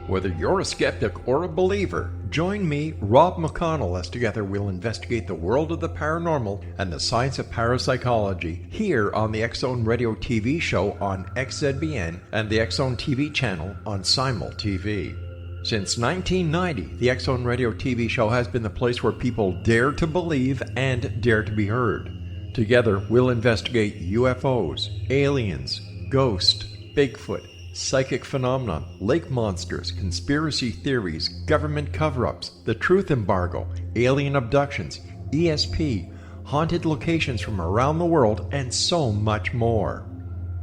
Whether you're a skeptic or a believer, join me, Rob McConnell, as together we'll investigate the world of the paranormal and the science of parapsychology here on the X-Zone Radio TV show on XZBN and the X-Zone TV channel on Simul TV. Since 1990, the X-Zone Radio TV show has been the place where people dare to believe and dare to be heard. Together, we'll investigate UFOs, aliens, ghosts, Bigfoot, psychic phenomena, lake monsters, conspiracy theories, government cover-ups, the truth embargo, alien abductions, ESP, haunted locations from around the world, and so much more.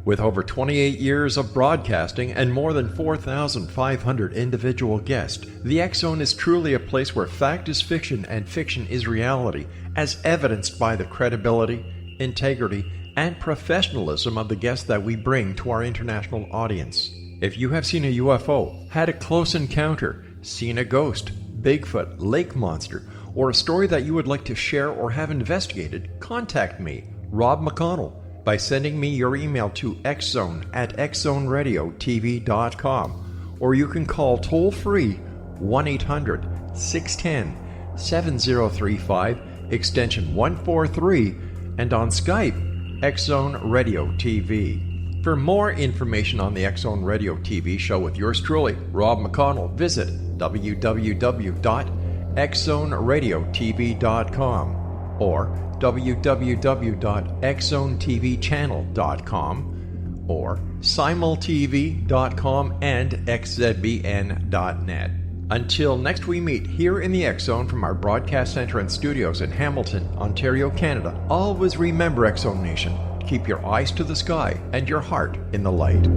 With over 28 years of broadcasting and more than 4,500 individual guests, the X-Zone is truly a place where fact is fiction and fiction is reality, as evidenced by the credibility, integrity, and professionalism of the guests that we bring to our international audience. If you have seen a UFO, had a close encounter, seen a ghost, Bigfoot, lake monster, or a story that you would like to share or have investigated, contact me, Rob McConnell, by sending me your email to xzone@xzoneradiotv.com, or you can call toll-free 1-800-610-7035, extension 143, and on Skype, X-Zone Radio TV. For more information on the X-Zone Radio TV show with yours truly, Rob McConnell, visit www.xzoneradiotv.com or www.xzonetvchannel.com or simultv.com and xzbn.net. Until next we meet here in the X-Zone from our broadcast center and studios in Hamilton, Ontario, Canada, always remember, X-Zone Nation, keep your eyes to the sky and your heart in the light.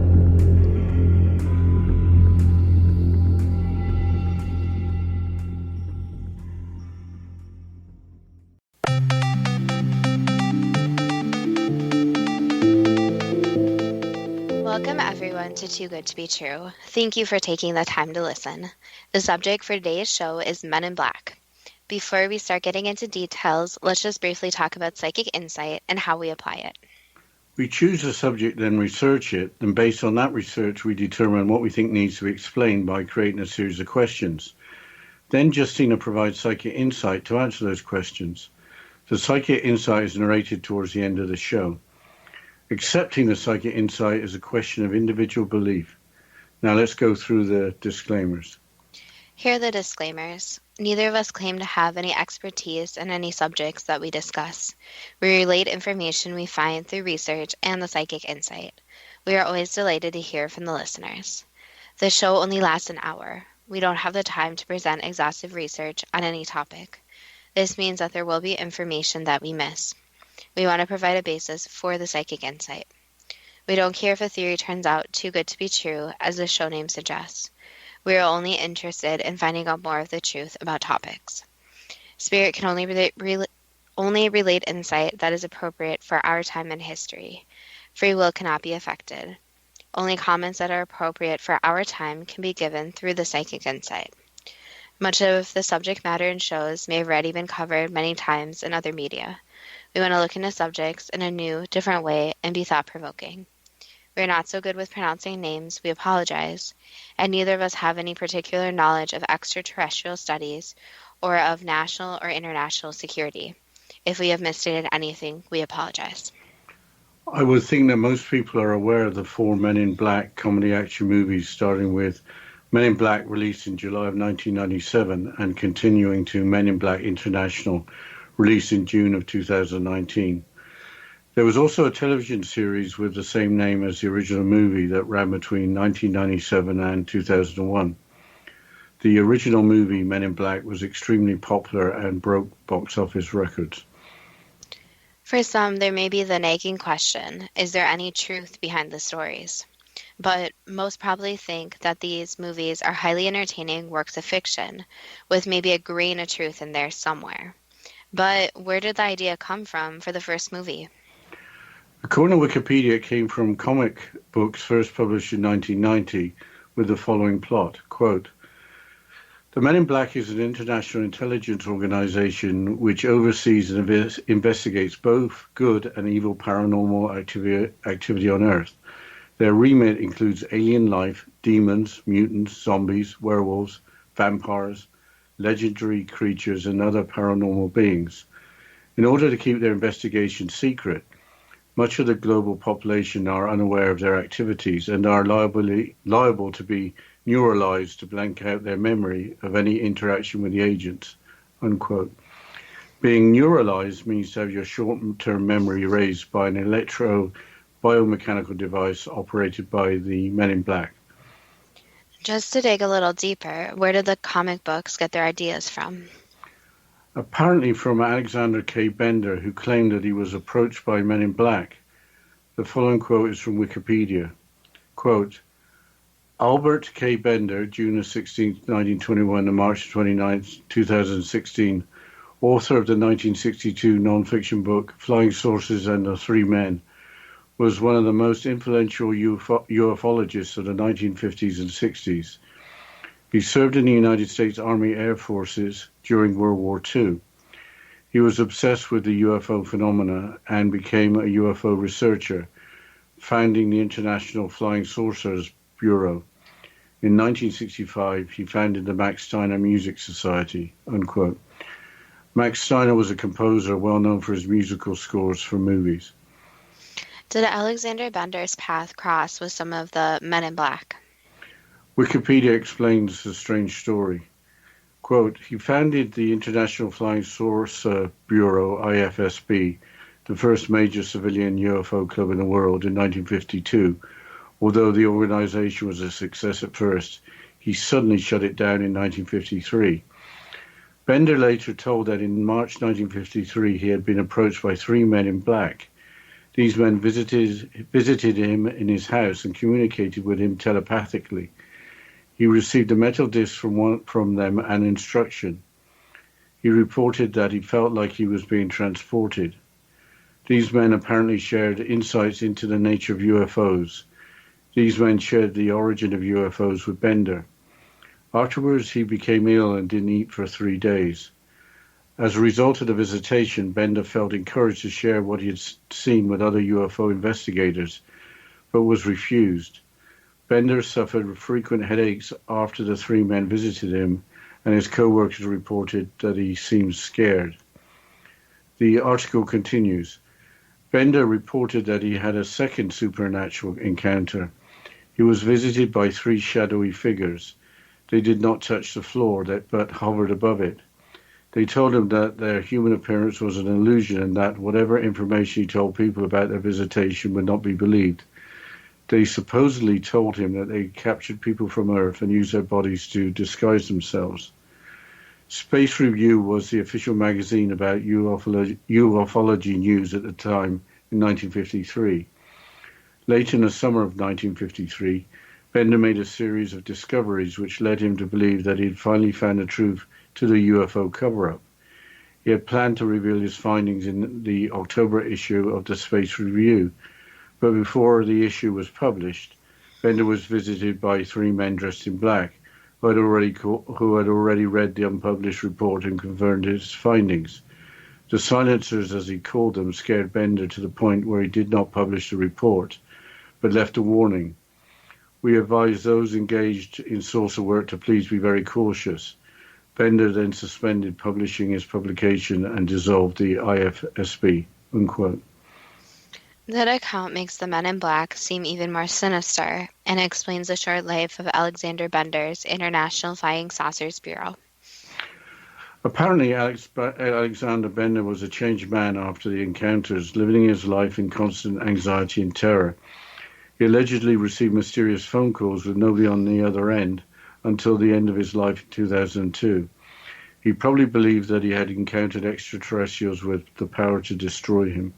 Welcome everyone to Too Good to Be True. Thank you for taking the time to listen. The subject for today's show is Men in Black. Before we start getting into details, let's just briefly talk about psychic insight and how we apply it. We choose a subject, then research it, and based on that research we determine what we think needs to be explained by creating a series of questions. Then Justina provides psychic insight to answer those questions. The psychic insight is narrated towards the end of the show. Accepting the psychic insight is a question of individual belief. Now let's go through the disclaimers. Here are the disclaimers. Neither of us claim to have any expertise in any subjects that we discuss. We relate information we find through research and the psychic insight. We are always delighted to hear from the listeners. The show only lasts an hour. We don't have the time to present exhaustive research on any topic. This means that there will be information that we miss. We want to provide a basis for the psychic insight. We don't care if a theory turns out too good to be true, as the show name suggests. We are only interested in finding out more of the truth about topics. Spirit can only relate insight that is appropriate for our time and history. Free will cannot be affected. Only comments that are appropriate for our time can be given through the psychic insight. Much of the subject matter in shows may have already been covered many times in other media. We want to look into subjects in a new, different way and be thought-provoking. We are not so good with pronouncing names, we apologize, and neither of us have any particular knowledge of extraterrestrial studies or of national or international security. If we have misstated anything, we apologize. I would think that most people are aware of the 4 Men in Black comedy action movies, starting with Men in Black, released in July of 1997, and continuing to Men in Black International, released in June of 2019. There was also a television series with the same name as the original movie that ran between 1997 and 2001. The original movie, Men in Black, was extremely popular and broke box office records. For some, there may be the nagging question, is there any truth behind the stories? But most probably think that these movies are highly entertaining works of fiction, with maybe a grain of truth in there somewhere. But where did the idea come from for the first movie? According to Wikipedia, it came from comic books first published in 1990 with the following plot, quote, "The Men in Black is an international intelligence organization which oversees and investigates both good and evil paranormal activity on Earth. Their remit includes alien life, demons, mutants, zombies, werewolves, vampires, legendary creatures, and other paranormal beings. In order to keep their investigation secret, much of the global population are unaware of their activities and are liable to be neuralized to blank out their memory of any interaction with the agents. Unquote. Being neuralized means to have your short-term memory erased by an biomechanical device operated by the Men in Black. Just to dig a little deeper, where did the comic books get their ideas from? Apparently from Alexander K. Bender, who claimed that he was approached by Men in Black. The following quote is from Wikipedia. Quote, Albert K. Bender, June 16, 1921 to March 29, 2016, author of the 1962 non-fiction book Flying Saucers and the Three Men, was one of the most influential ufologists of the 1950s and 60s. He served in the United States Army Air Forces during World War II. He was obsessed with the UFO phenomena and became a UFO researcher, founding the International Flying Saucers Bureau. In 1965, he founded the Max Steiner Music Society. Unquote. Max Steiner was a composer well known for his musical scores for movies. Did Alexander Bender's path cross with some of the Men in Black? Wikipedia explains the strange story. Quote, he founded the International Flying Saucer Bureau, IFSB, the first major civilian UFO club in the world, in 1952. Although the organization was a success at first, he suddenly shut it down in 1953. Bender later told that in March 1953 he had been approached by three men in black. These men visited him in his house and communicated with him telepathically. He received a metal disc from them and instruction. He reported that he felt like he was being transported. These men apparently shared insights into the nature of UFOs. These men shared the origin of UFOs with Bender. Afterwards, he became ill and didn't eat for 3 days. As a result of the visitation, Bender felt encouraged to share what he had seen with other UFO investigators, but was refused. Bender suffered frequent headaches after the three men visited him, and his co-workers reported that he seemed scared. The article continues. Bender reported that he had a second supernatural encounter. He was visited by three shadowy figures. They did not touch the floor, but hovered above it. They told him that their human appearance was an illusion and that whatever information he told people about their visitation would not be believed. They supposedly told him that they captured people from Earth and used their bodies to disguise themselves. Space Review was the official magazine about ufology news at the time in 1953. Late in the summer of 1953, Bender made a series of discoveries which led him to believe that he had finally found the truth to the UFO cover-up. He had planned to reveal his findings in the October issue of the Space Review, but before the issue was published, Bender was visited by three men dressed in black who had already read the unpublished report and confirmed his findings. The silencers, as he called them, scared Bender to the point where he did not publish the report, but left a warning. We advise those engaged in saucer work to please be very cautious. Bender then suspended publishing his publication and dissolved the IFSB. Unquote. That account makes the Men in Black seem even more sinister and explains the short life of Alexander Bender's International Flying Saucers Bureau. Apparently, Alexander Bender was a changed man after the encounters, living his life in constant anxiety and terror. He allegedly received mysterious phone calls with nobody on the other end until the end of his life in 2002. He probably believed that he had encountered extraterrestrials with the power to destroy him.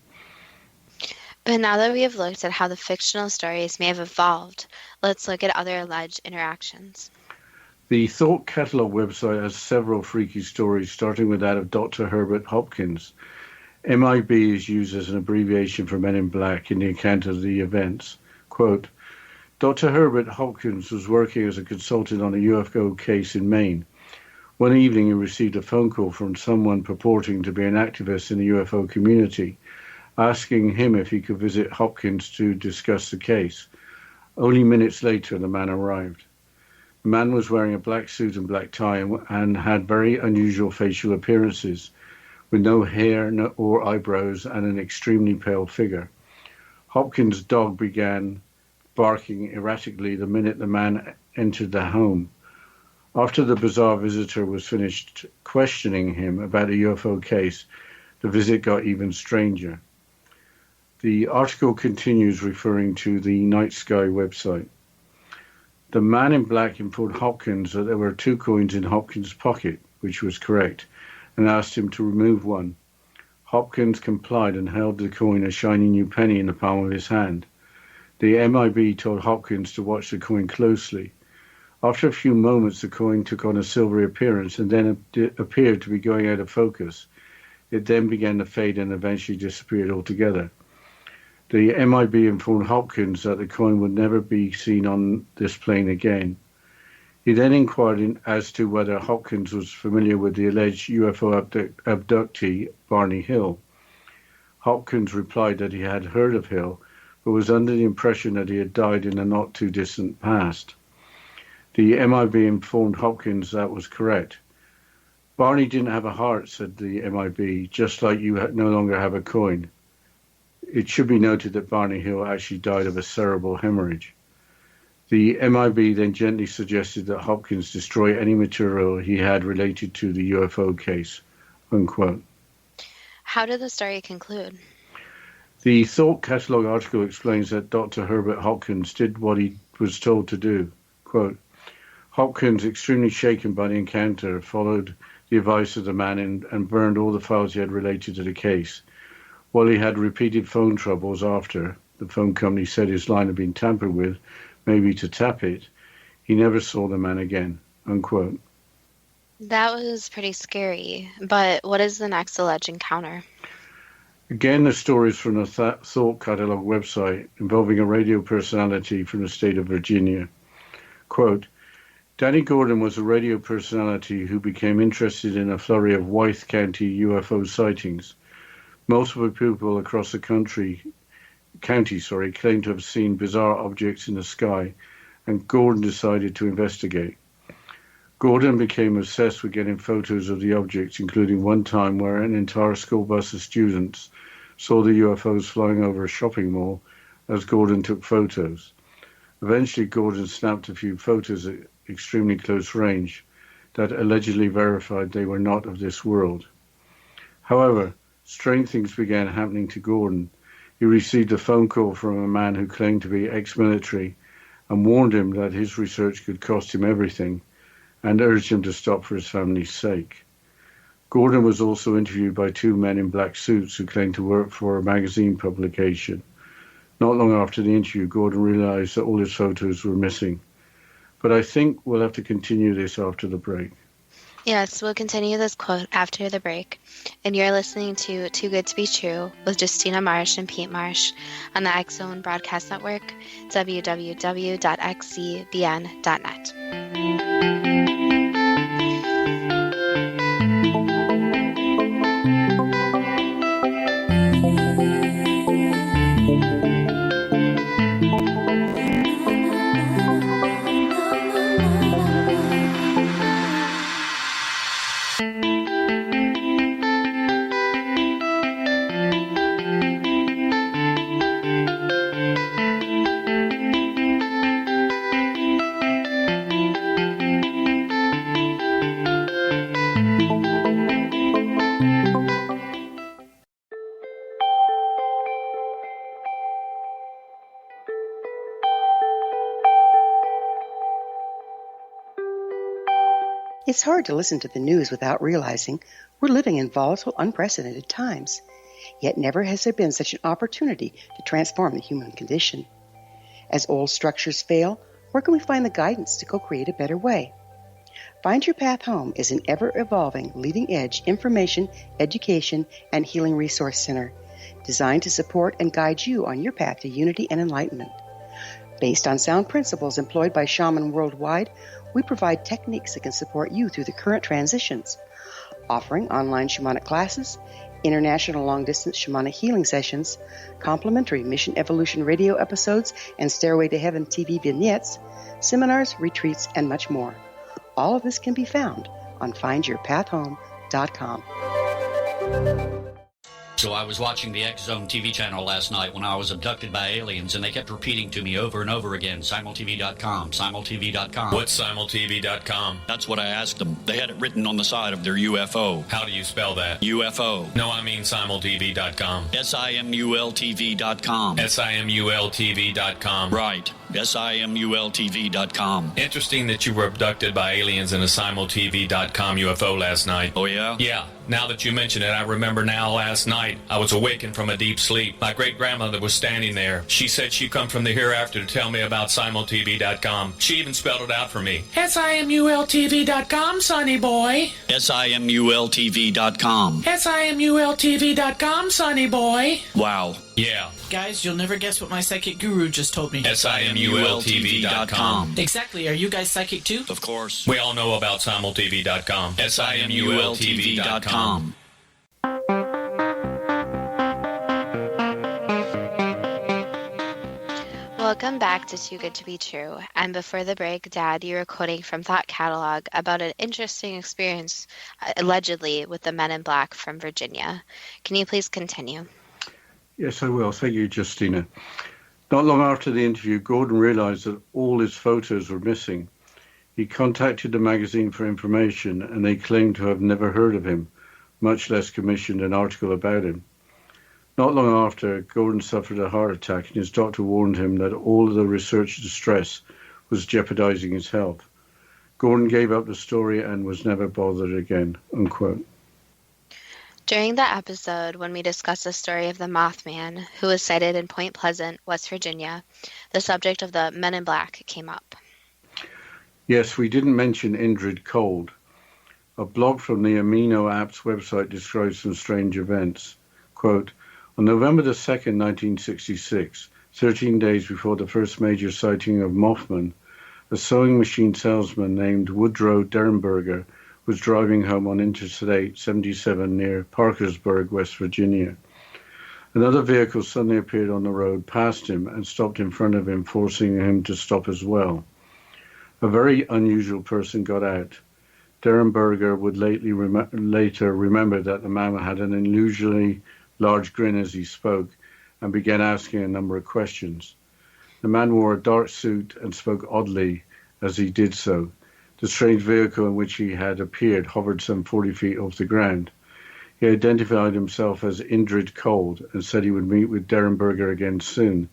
But now that we have looked at how the fictional stories may have evolved, let's look at other alleged interactions. The Thought Catalog website has several freaky stories, starting with that of Dr. Herbert Hopkins. MIB is used as an abbreviation for Men in Black in the account of the events. Quote, Dr. Herbert Hopkins was working as a consultant on a UFO case in Maine. One evening he received a phone call from someone purporting to be an activist in the UFO community, asking him if he could visit Hopkins to discuss the case. Only minutes later, the man arrived. The man was wearing a black suit and black tie and had very unusual facial appearances, with no hair or eyebrows and an extremely pale figure. Hopkins' dog began barking erratically the minute the man entered the home. After the bizarre visitor was finished questioning him about a UFO case, the visit got even stranger. The article continues referring to the Night Sky website. The man in black informed Hopkins that there were 2 coins in Hopkins' pocket, which was correct, and asked him to remove one. Hopkins complied and held the coin, a shiny new penny, in the palm of his hand. The MIB told Hopkins to watch the coin closely. After a few moments, the coin took on a silvery appearance and then appeared to be going out of focus. It then began to fade and eventually disappeared altogether. The MIB informed Hopkins that the coin would never be seen on this plane again. He then inquired as to whether Hopkins was familiar with the alleged UFO abductee, Barney Hill. Hopkins replied that he had heard of Hill, but was under the impression that he had died in the not-too-distant past. The MIB informed Hopkins that was correct. Barney didn't have a heart, said the MIB, just like you no longer have a coin. It should be noted that Barney Hill actually died of a cerebral hemorrhage. The MIB then gently suggested that Hopkins destroy any material he had related to the UFO case, unquote. How did the story conclude? The Thought Catalog article explains that Dr. Herbert Hopkins did what he was told to do. Quote, Hopkins, extremely shaken by the encounter, followed the advice of the man and burned all the files he had related to the case. While he had repeated phone troubles after the phone company said his line had been tampered with, maybe to tap it, he never saw the man again, unquote. That was pretty scary, but what is the next alleged encounter? Again, the story is from the Thought Catalog website involving a radio personality from the state of Virginia. Quote, Danny Gordon was a radio personality who became interested in a flurry of Wythe County UFO sightings. Multiple people across the county claimed to have seen bizarre objects in the sky, and Gordon decided to investigate. Gordon became obsessed with getting photos of the objects, including one time where an entire school bus of students saw the UFOs flying over a shopping mall as Gordon took photos. Eventually, Gordon snapped a few photos at extremely close range that allegedly verified they were not of this world. However, strange things began happening to Gordon. He received a phone call from a man who claimed to be ex-military and warned him that his research could cost him everything and urged him to stop for his family's sake. Gordon was also interviewed by 2 men in black suits who claimed to work for a magazine publication. Not long after the interview, Gordon realized that all his photos were missing. But I think we'll have to continue this after the break. Yes, we'll continue this quote after the break. And you're listening to Too Good to Be True with Justina Marsh and Pete Marsh on the X-Zone Broadcast Network, www.xzbn.net. It's hard to listen to the news without realizing we're living in volatile, unprecedented times. Yet never has there been such an opportunity to transform the human condition. As old structures fail, where can we find the guidance to co-create a better way? Find Your Path Home is an ever-evolving, leading-edge information, education, and healing resource center designed to support and guide you on your path to unity and enlightenment. Based on sound principles employed by shaman worldwide, we provide techniques that can support you through the current transitions, offering online shamanic classes, international long-distance shamanic healing sessions, complimentary Mission Evolution radio episodes and Stairway to Heaven TV vignettes, seminars, retreats, and much more. All of this can be found on findyourpathhome.com. So I was watching the X Zone TV channel last night when I was abducted by aliens, and they kept repeating to me over and over again, simultv.com, simultv.com. What's simultv.com? That's what I asked them. They had it written on the side of their UFO. How do you spell that? UFO. No, I mean simultv.com. simultv.com. simultv.com. Right. simultv.com. Interesting that you were abducted by aliens in a simultv.com UFO last night. Oh, yeah? Yeah. Now that you mention it, I remember now last night I was awakened from a deep sleep. My great-grandmother was standing there. She said she'd come from the hereafter to tell me about simultv.com. She even spelled it out for me. simultv.com, sonny boy. simultv.com. simultv.com, sonny boy. Wow. Yeah. Guys, you'll never guess what my psychic guru just told me. simultv.com. Exactly. Are you guys psychic too? Of course. We all know about simultv.com. simultv.com. Welcome back to Too Good to Be True. And before the break, Dad, you were quoting from Thought Catalog about an interesting experience, allegedly, with the Men in Black from Virginia. Can you please continue? Yes, I will. Thank you, Justina. Not long after the interview, Gordon realized that all his photos were missing. He contacted the magazine for information, and they claimed to have never heard of him, much less commissioned an article about him. Not long after, Gordon suffered a heart attack, and his doctor warned him that all of the research distress was jeopardizing his health. Gordon gave up the story and was never bothered again, unquote. During the episode, when we discussed the story of the Mothman, who was sighted in Point Pleasant, West Virginia, the subject of the Men in Black came up. Yes, we didn't mention Indrid Cold. A blog from the Amino Apps website describes some strange events. Quote, on November the 2nd, 1966, 13 days before the first major sighting of Mothman, a sewing machine salesman named Woodrow Derenberger was driving home on Interstate 77 near Parkersburg, West Virginia. Another vehicle suddenly appeared on the road past him and stopped in front of him, forcing him to stop as well. A very unusual person got out. Derenberger would later remember that the man had an unusually large grin as he spoke and began asking a number of questions. The man wore a dark suit and spoke oddly as he did so. The strange vehicle in which he had appeared hovered some 40 feet off the ground. He identified himself as Indrid Cold and said he would meet with Derenberger again soon,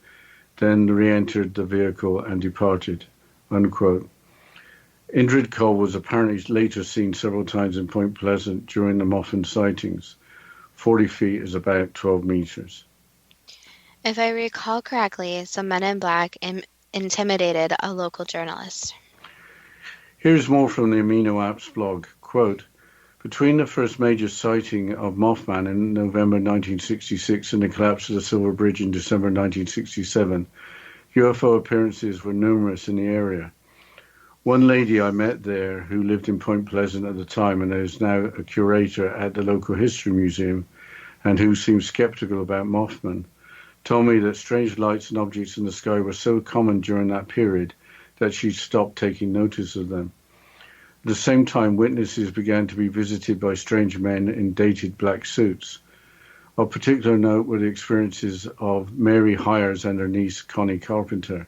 then re-entered the vehicle and departed, unquote. Indrid Cold was apparently later seen several times in Point Pleasant during the Mothman sightings. 40 feet is about 12 meters. If I recall correctly, some Men in Black intimidated a local journalist. Here's more from the Amino Apps blog. Quote, between the first major sighting of Mothman in November 1966 and the collapse of the Silver Bridge in December 1967, UFO appearances were numerous in the area. One lady I met there, who lived in Point Pleasant at the time and is now a curator at the local history museum, and who seemed skeptical about Mothman, told me that strange lights and objects in the sky were so common during that period that she stopped taking notice of them. At the same time, witnesses began to be visited by strange men in dated black suits. Of particular note were the experiences of Mary Hires and her niece Connie Carpenter.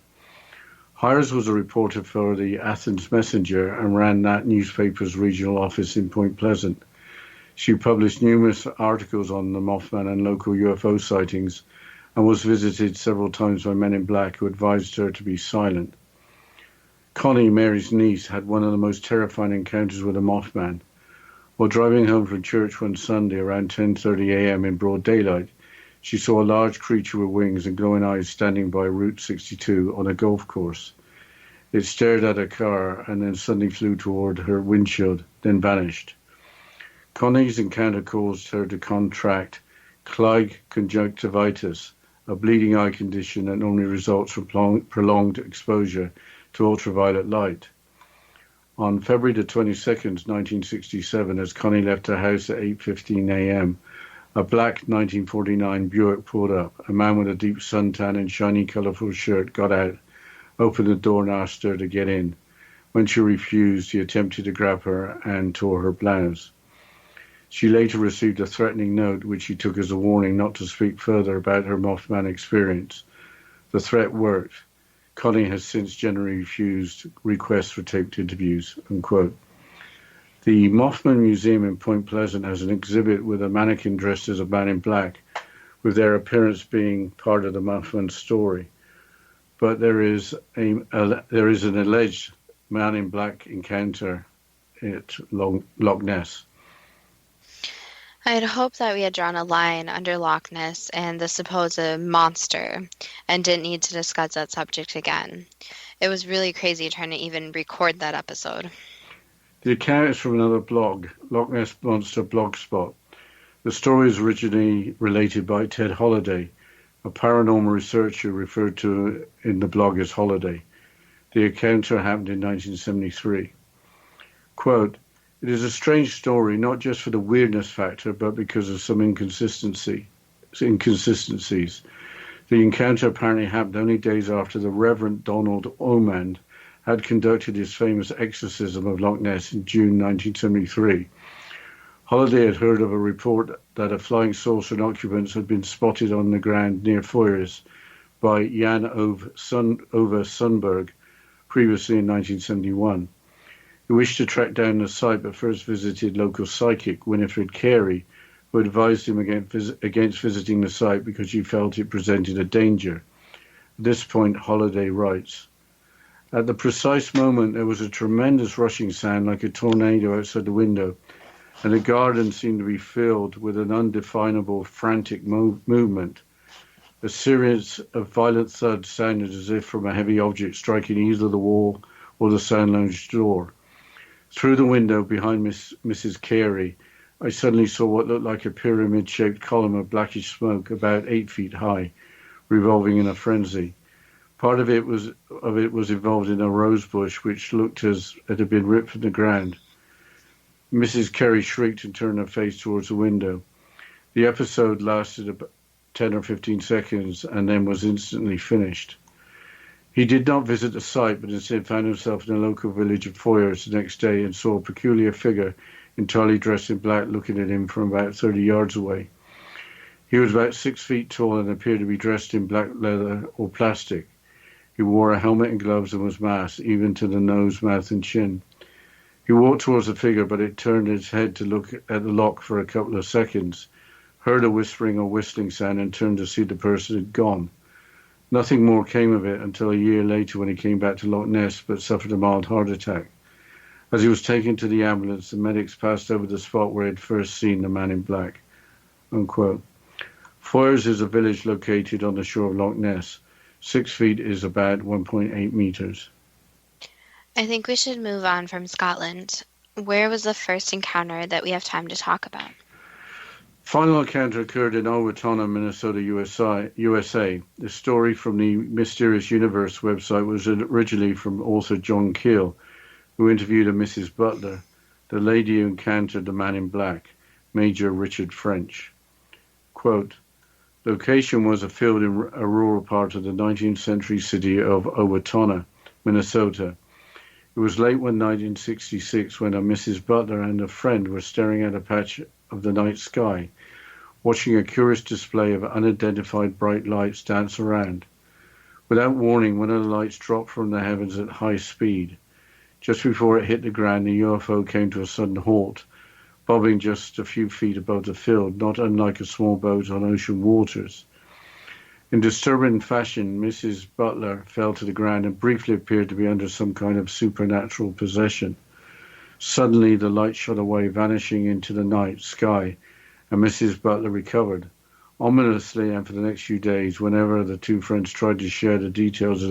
Hires was a reporter for the Athens Messenger and ran that newspaper's regional office in Point Pleasant. She published numerous articles on the Mothman and local UFO sightings and was visited several times by Men in Black who advised her to be silent. Connie, Mary's niece, had one of the most terrifying encounters with a Mothman. While driving home from church one Sunday around 10:30 a.m. in broad daylight, she saw a large creature with wings and glowing eyes standing by Route 62 on a golf course. It stared at her car and then suddenly flew toward her windshield, then vanished. Connie's encounter caused her to contract Clyde conjunctivitis, a bleeding eye condition that normally results from prolonged exposure to ultraviolet light. On February the 22nd, 1967, as Connie left her house at 8:15 a.m., A black 1949 Buick pulled up. A man with a deep suntan and shiny, colorful shirt got out, opened the door and asked her to get in. When she refused, he attempted to grab her and tore her blouse. She later received a threatening note, which she took as a warning not to speak further about her Mothman experience. The threat worked. Connie has since generally refused requests for taped interviews, unquote. The Mothman Museum in Point Pleasant has an exhibit with a mannequin dressed as a man in black, with their appearance being part of the Mothman story. But there is an alleged man in black encounter at Loch Ness. I had hoped that we had drawn a line under Loch Ness and the supposed monster and didn't need to discuss that subject again. It was really crazy trying to even record that episode. The account is from another blog, Loch Ness Monster Blogspot. The story is originally related by Ted Holliday, a paranormal researcher referred to in the blog as Holliday. The encounter happened in 1973. Quote, "It is a strange story, not just for the weirdness factor, but because of some inconsistencies. The encounter apparently happened only days after the Reverend Donald Omand had conducted his famous exorcism of Loch Ness in June 1973. Holliday had heard of a report that a flying saucer and occupants had been spotted on the ground near Foyers by Jan Ove Sundberg previously in 1971. He wished to track down the site, but first visited local psychic Winifred Carey, who advised him against visiting the site because she felt it presented a danger. At this point, Holliday writes, "At the precise moment, there was a tremendous rushing sound like a tornado outside the window, and the garden seemed to be filled with an undefinable, frantic movement. A series of violent thuds sounded as if from a heavy object striking either the wall or the sound lounge door. Through the window behind Mrs. Carey, I suddenly saw what looked like a pyramid-shaped column of blackish smoke about 8 feet high, revolving in a frenzy. Part of it was involved in a rose bush, which looked as it had been ripped from the ground. Mrs. Carey shrieked and turned her face towards the window. The episode lasted about 10 or 15 seconds and then was instantly finished. He did not visit the site, but instead found himself in a local village of Foyers the next day and saw a peculiar figure entirely dressed in black looking at him from about 30 yards away. He was about 6 feet tall and appeared to be dressed in black leather or plastic. He wore a helmet and gloves and was masked, even to the nose, mouth and chin. He walked towards the figure, but it turned its head to look at the lock for a couple of seconds, heard a whispering or whistling sound and turned to see the person had gone. Nothing more came of it until a year later when he came back to Loch Ness but suffered a mild heart attack. As he was taken to the ambulance, the medics passed over the spot where he had first seen the man in black." Unquote. Foyers is a village located on the shore of Loch Ness. 6 feet is about 1.8 meters. I think we should move on from Scotland. Where was the first encounter that we have time to talk about? Final encounter occurred in Owatonna, Minnesota, USA. The story from the Mysterious Universe website was originally from author John Keel, who interviewed a Mrs. Butler, the lady who encountered the man in black, Major Richard French. Quote, "Location was a field in a rural part of the 19th century city of Owatonna, Minnesota. It was late one night in 1966 when a Mrs. Butler and a friend were staring at a patch of the night sky, watching a curious display of unidentified bright lights dance around. Without warning, one of the lights dropped from the heavens at high speed. Just before it hit the ground, the UFO came to a sudden halt, bobbing just a few feet above the field, not unlike a small boat on ocean waters. In disturbing fashion, Mrs. Butler fell to the ground and briefly appeared to be under some kind of supernatural possession. Suddenly, the light shot away, vanishing into the night sky, and Mrs. Butler recovered. Ominously, and for the next few days, whenever the two friends tried to share the details of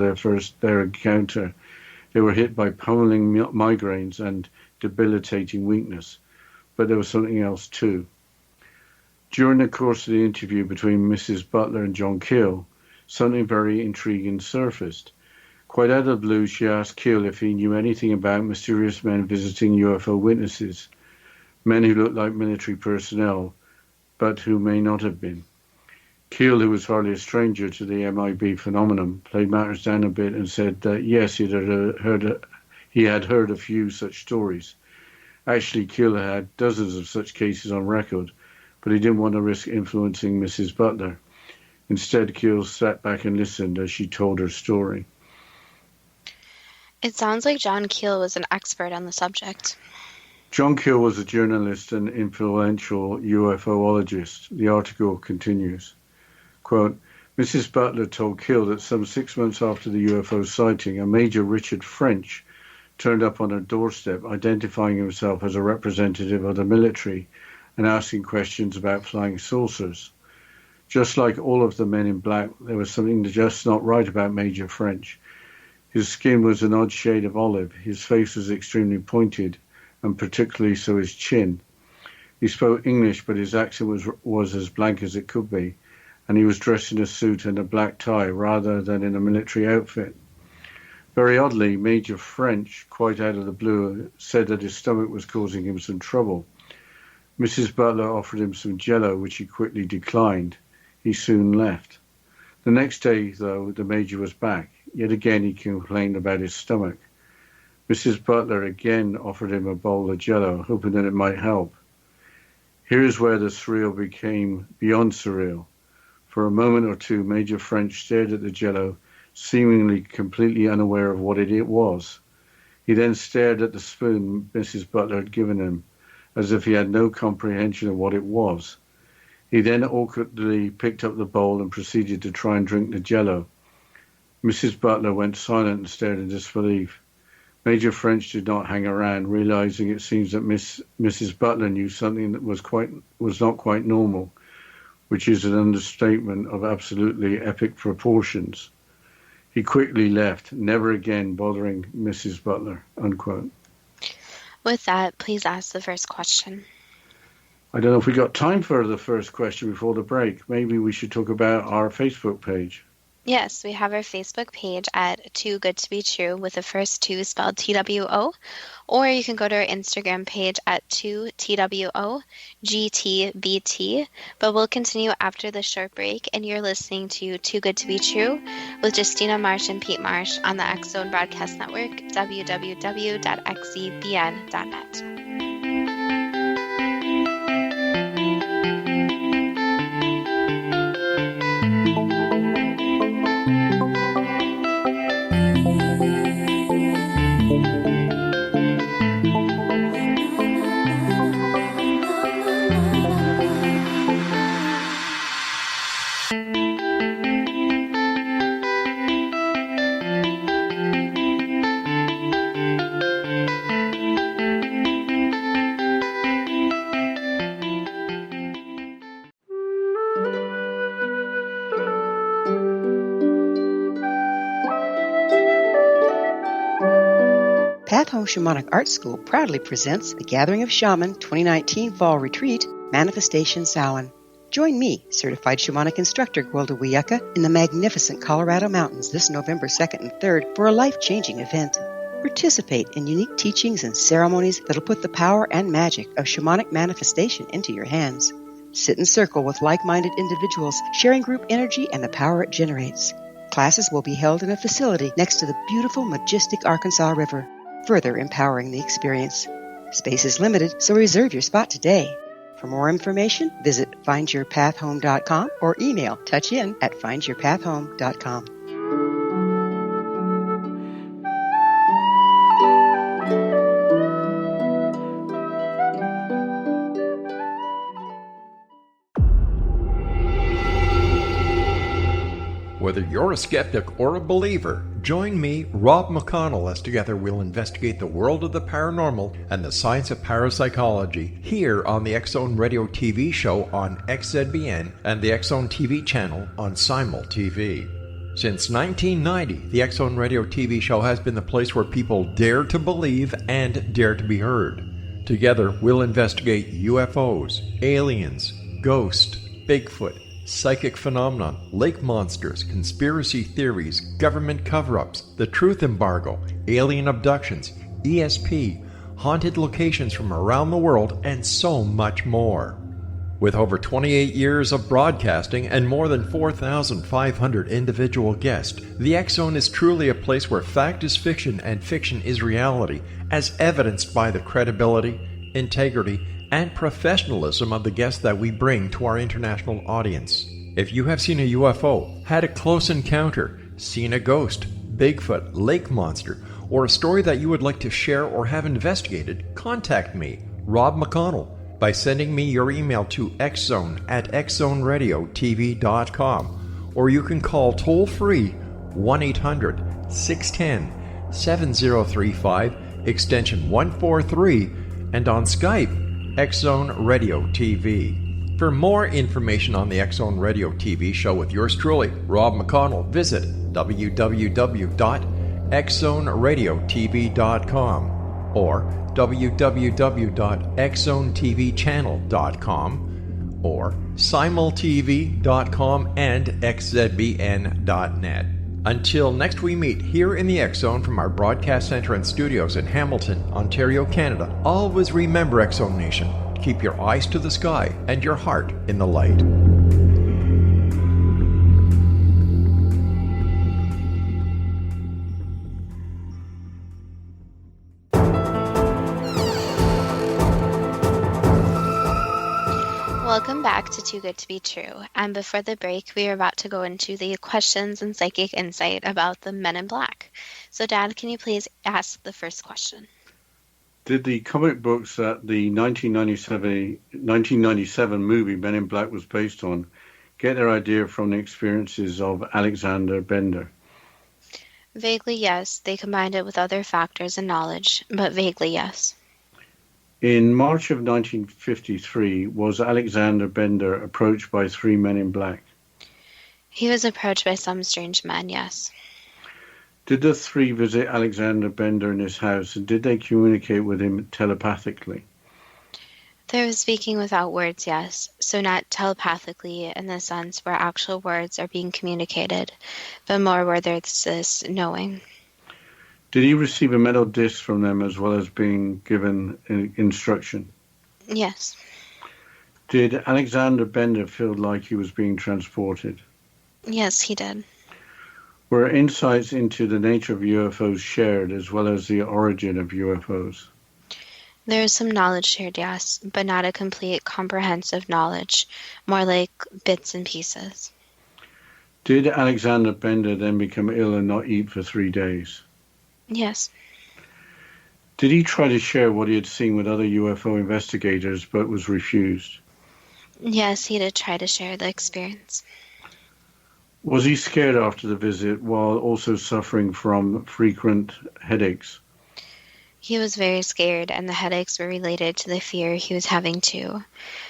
their encounter, they were hit by pummeling migraines and debilitating weakness. But there was something else too. During the course of the interview between Mrs. Butler and John Keel, something very intriguing surfaced. Quite out of the blue, she asked Keel if he knew anything about mysterious men visiting UFO witnesses, men who looked like military personnel, but who may not have been. Keel, who was hardly a stranger to the MIB phenomenon, played matters down a bit and said that yes, he had heard a few such stories. Actually, Keel had dozens of such cases on record, but he didn't want to risk influencing Mrs. Butler. Instead, Keel sat back and listened as she told her story. It sounds like John Keel was an expert on the subject. John Keel was a journalist and influential UFOologist. The article continues. Quote, Mrs. Butler told Keel that some 6 months after the UFO sighting, a Major Richard French turned up on her doorstep, identifying himself as a representative of the military and asking questions about flying saucers. Just like all of the men in black, there was something just not right about Major French. His skin was an odd shade of olive, his face was extremely pointed, and particularly so his chin. He spoke English, but his accent was as blank as it could be, and he was dressed in a suit and a black tie rather than in a military outfit. Very oddly, Major French, quite out of the blue, said that his stomach was causing him some trouble. Mrs. Butler offered him some jello, which he quickly declined. He soon left. The next day, though, the Major was back. Yet again he complained about his stomach. Mrs. Butler again offered him a bowl of jello, hoping that it might help. Here's where the surreal became beyond surreal. For a moment or two, Major French stared at the jello, seemingly completely unaware of what it was. He then stared at the spoon Mrs. Butler had given him, as if he had no comprehension of what it was. He then awkwardly picked up the bowl and proceeded to try and drink the jello. Mrs. Butler went silent and stared in disbelief. Major French did not hang around, realizing it seems that Mrs. Butler knew something that was not quite normal, which is an understatement of absolutely epic proportions. He quickly left, never again bothering Mrs. Butler, unquote. With that, please ask the first question. I don't know if we got time for the first question before the break. Maybe we should talk about our Facebook page. Yes, we have our Facebook page at Too Good to Be True with the first two spelled TWO, or you can go to our Instagram page at 2TWOGTBT, but we'll continue after the short break, and you're listening to Too Good to Be True with Justina Marsh and Pete Marsh on the X Zone Broadcast Network, www.xzbn.net. Path Home Shamanic Art School proudly presents the Gathering of Shaman 2019 Fall Retreat, Manifestation Samhain. Join me, certified shamanic instructor Gwilda Wiyaka, in the magnificent Colorado Mountains this November 2nd and 3rd for a life-changing event. Participate in unique teachings and ceremonies that'll put the power and magic of shamanic manifestation into your hands. Sit in circle with like-minded individuals, sharing group energy and the power it generates. Classes will be held in a facility next to the beautiful, majestic Arkansas River, further empowering the experience. Space is limited, so reserve your spot today. For more information, visit findyourpathhome.com or email touchin@findyourpathhome.com. Whether you're a skeptic or a believer, join me, Rob McConnell, as together we'll investigate the world of the paranormal and the science of parapsychology here on the X Zone Radio TV show on XZBN and the X Zone TV channel on Simul TV. Since 1990, the X Zone Radio TV show has been the place where people dare to believe and dare to be heard. Together, we'll investigate UFOs, aliens, ghosts, Bigfoot, psychic phenomenon, lake monsters, conspiracy theories, government cover-ups, the truth embargo, alien abductions, ESP, haunted locations from around the world, and so much more. With over 28 years of broadcasting and more than 4,500 individual guests, the X Zone is truly a place where fact is fiction and fiction is reality, as evidenced by the credibility, integrity, and professionalism of the guests that we bring to our international audience. If you have seen a UFO, had a close encounter, seen a ghost, Bigfoot, lake monster, or a story that you would like to share or have investigated, contact me, Rob McConnell, by sending me your email to xzone@xzoneradiotv.com, or you can call toll-free 1-800-610-7035, extension 143, and on Skype, X Zone Radio TV. For more information on the X Zone Radio TV show with yours truly, Rob McConnell, visit www.xzoneradiotv.com or www.xzonetvchannel.com or simultv.com and xzbn.net. Until next we meet here in the X Zone from our broadcast center and studios in Hamilton, Ontario, Canada, always remember, X Zone Nation, keep your eyes to the sky and your heart in the light. Welcome back to Too Good to Be True. And before the break, we are about to go into the questions and psychic insight about the Men in Black. So, Dad, can you please ask the first question? Did the comic books that the 1997 movie Men in Black was based on get their idea from the experiences of Alexander Bender? Vaguely, yes. They combined it with other factors and knowledge, but vaguely, yes. In March of 1953, was Alexander Bender approached by 3 men in black? He was approached by some strange men, yes. Did the 3 visit Alexander Bender in his house, and did they communicate with him telepathically? They were speaking without words, yes. So not telepathically in the sense where actual words are being communicated, but more where there's this knowing. Did he receive a metal disc from them as well as being given instruction? Yes. Did Alexander Bender feel like he was being transported? Yes, he did. Were insights into the nature of UFOs shared as well as the origin of UFOs? There is some knowledge shared, yes, but not a complete comprehensive knowledge, more like bits and pieces. Did Alexander Bender then become ill and not eat for 3 days? Yes. Did he try to share what he had seen with other UFO investigators but was refused? Yes, he did try to share the experience. Was he scared after the visit while also suffering from frequent headaches? He was very scared, and the headaches were related to the fear he was having too.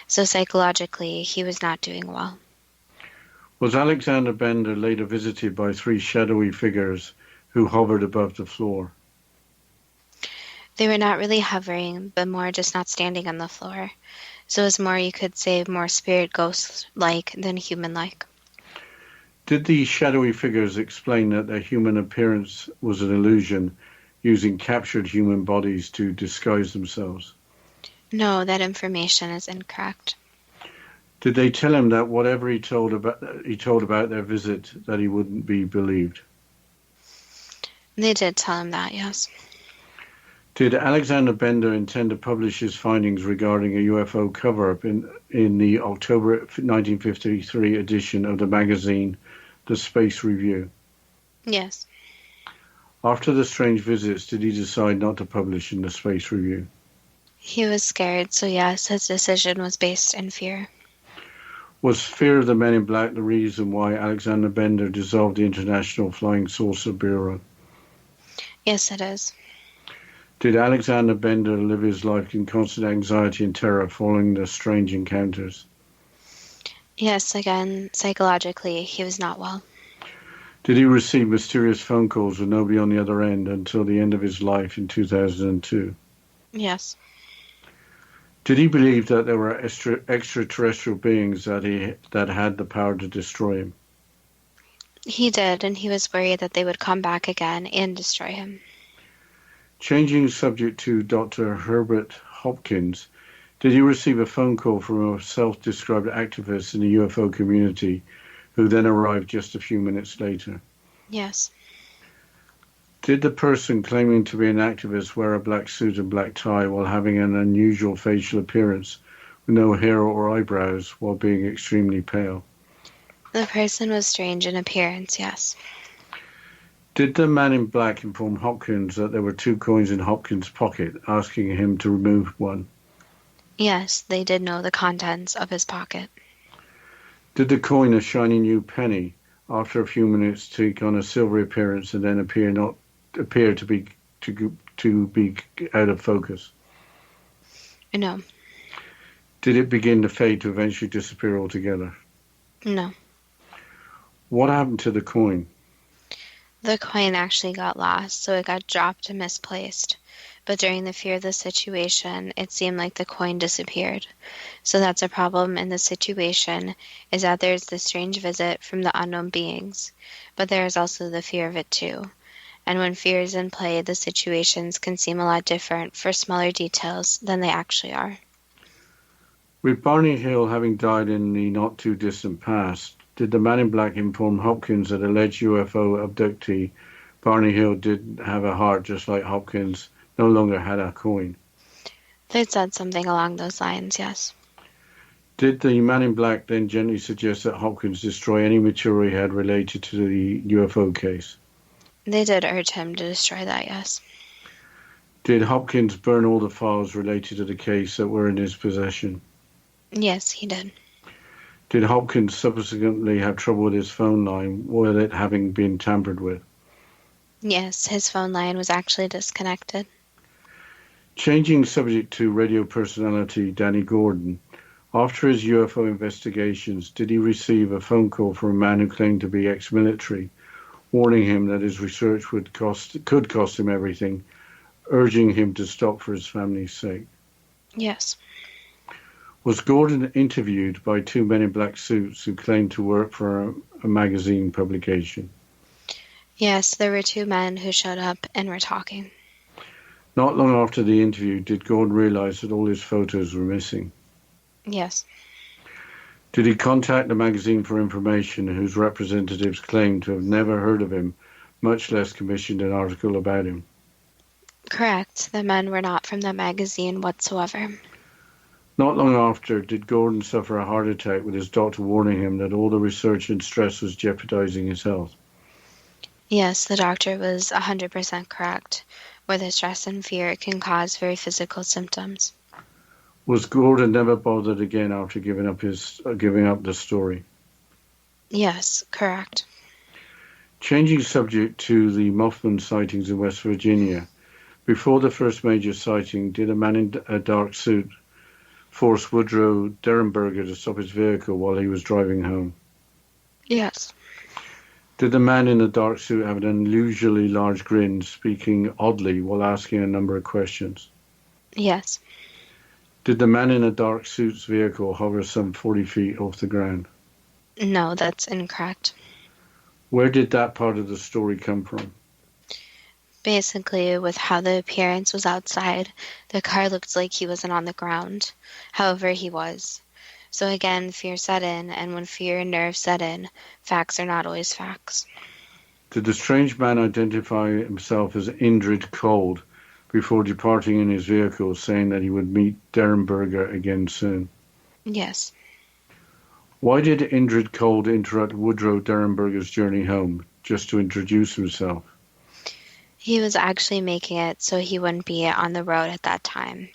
So psychologically, he was not doing well. Was Alexander Bender later visited by 3 shadowy figures who hovered above the floor? They were not really hovering, but more just not standing on the floor. So it was more, you could say, more spirit ghost-like than human-like. Did the shadowy figures explain that their human appearance was an illusion, using captured human bodies to disguise themselves? No, that information is incorrect. Did they tell him that whatever he told about their visit, that he wouldn't be believed? They did tell him that, yes. Did Alexander Bender intend to publish his findings regarding a UFO cover-up in the October 1953 edition of the magazine, The Space Review? Yes. After the strange visits, did he decide not to publish in the Space Review? He was scared, so yes, his decision was based in fear. Was fear of the Men in Black the reason why Alexander Bender dissolved the International Flying Saucer Bureau? Yes, it is. Did Alexander Bender live his life in constant anxiety and terror following the strange encounters? Yes, again, psychologically, he was not well. Did he receive mysterious phone calls with nobody on the other end until the end of his life in 2002? Yes. Did he believe that there were extraterrestrial beings that had the power to destroy him? He did, and he was worried that they would come back again and destroy him. Changing subject to Dr. Herbert Hopkins, Did he receive a phone call from a self-described activist in the UFO community who then arrived just a few minutes later? Yes. Did the person claiming to be an activist wear a black suit and black tie while having an unusual facial appearance with no hair or eyebrows while being extremely pale? The person was strange in appearance, yes. Did the man in black inform Hopkins that there were 2 coins in Hopkins' pocket, asking him to remove one? Yes, they did know the contents of his pocket. Did the coin, a shiny new penny, after a few minutes take on a silvery appearance and then appear to be out of focus? No. Did it begin to fade to eventually disappear altogether? No. What happened to the coin? The coin actually got lost, so it got dropped and misplaced. But during the fear of the situation, it seemed like the coin disappeared. So that's a problem in the situation, is that there's this strange visit from the unknown beings, but there is also the fear of it too. And when fear is in play, the situations can seem a lot different for smaller details than they actually are. With Barney Hill having died in the not-too-distant past, did the man in black inform Hopkins that alleged UFO abductee Barney Hill didn't have a heart just like Hopkins no longer had a coin? They said something along those lines, yes. Did the man in black then gently suggest that Hopkins destroy any material he had related to the UFO case? They did urge him to destroy that, yes. Did Hopkins burn all the files related to the case that were in his possession? Yes, he did. Did Hopkins subsequently have trouble with his phone line, with it having been tampered with? Yes, his phone line was actually disconnected. Changing subject to radio personality Danny Gordon, after his UFO investigations, did he receive a phone call from a man who claimed to be ex-military, warning him that his research could cost him everything, urging him to stop for his family's sake? Yes. Was Gordon interviewed by 2 men in black suits who claimed to work for a magazine publication? Yes, there were 2 men who showed up and were talking. Not long after the interview, did Gordon realize that all his photos were missing? Yes. Did he contact the magazine for information whose representatives claimed to have never heard of him, much less commissioned an article about him? Correct. The men were not from the magazine whatsoever. Not long after, did Gordon suffer a heart attack with his doctor warning him that all the research and stress was jeopardizing his health? Yes, the doctor was 100% correct. Where the stress and fear can cause very physical symptoms. Was Gordon never bothered again after giving up the story? Yes, correct. Changing subject to the Mothman sightings in West Virginia, before the first major sighting, did a man in a dark suit force Woodrow Derenberger to stop his vehicle while he was driving home? Yes. Did the man in the dark suit have an unusually large grin, speaking oddly while asking a number of questions? Yes. Did the man in a dark suit's vehicle hover some 40 feet off the ground? No, that's incorrect. Where did that part of the story come from? Basically, with how the appearance was outside, the car looked like he wasn't on the ground. However, he was. So again, fear set in, and when fear and nerves set in, facts are not always facts. Did the strange man identify himself as Indrid Cold before departing in his vehicle, saying that he would meet Derenberger again soon? Yes. Why did Indrid Cold interrupt Woodrow Derenberger's journey home, just to introduce himself? He was actually making it so he wouldn't be on the road at that time.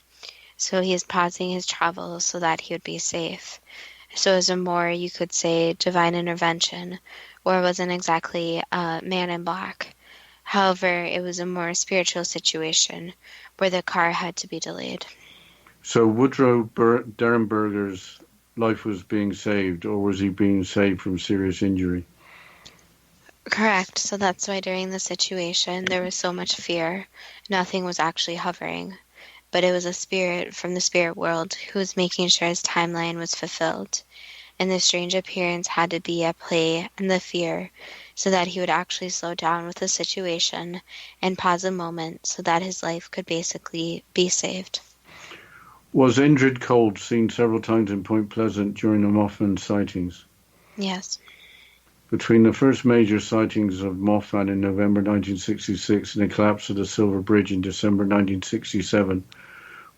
So he is pausing his travels so that he would be safe. So it was a more, you could say, divine intervention, or it wasn't exactly a man in black. However, it was a more spiritual situation where the car had to be delayed. So Woodrow Derenberger's life was being saved, or was he being saved from serious injury? Correct. So that's why during the situation there was so much fear. Nothing was actually hovering. But it was a spirit from the spirit world who was making sure his timeline was fulfilled. And the strange appearance had to be at play and the fear so that he would actually slow down with the situation and pause a moment so that his life could basically be saved. Was Indrid Cold seen several times in Point Pleasant during the Mothman sightings? Yes. Between the first major sightings of Mothman in November 1966 and the collapse of the Silver Bridge in December 1967,